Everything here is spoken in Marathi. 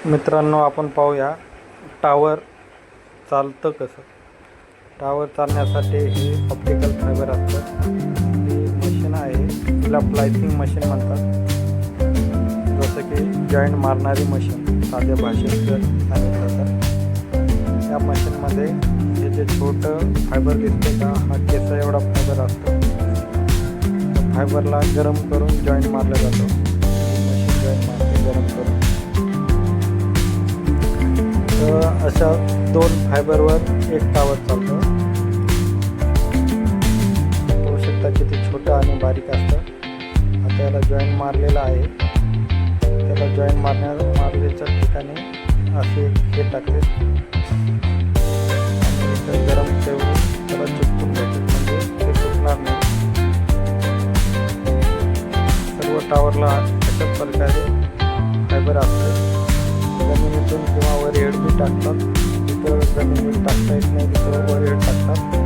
मित्रांनो, आपण पाहूया टावर चालतं कसं. टावर चालण्यासाठी हे ऑप्टिकल फायबर असतं. ही मशीन आहे, तिला स्प्लायसिंग मशीन म्हणतात. जसं की जॉईंट मारणारी मशीन साध्या भाषेत जर सांगितलं तर या मशीनमध्ये हे जे छोटं फायबर दिसते का, हा केसा एवढा फायबर असतो. त्या फायबरला गरम करून जॉईंट मारलं जातं. मशीन जॉईंट मारते गरम करून. अशा 2 फायबरवर एक टावर चालतं. होऊ शकता किती छोटं आणि बारीक असतं. आता याला जॉईंट मारलेला आहे. त्याला जॉईंट मारल्याच्या ठिकाणी असे हे टाकले आणि गरम ठेवून त्याला चिपकून घ्यायचे, म्हणजे ते सुटणार नाही. सर्व टावरला अशाच प्रकारे फायबर असते. जमिनीतून किंवा वर हेड बी टाकतात. तिथं जमिनीवर टाकता येत नाही, तिथं वर हेड टाकतात.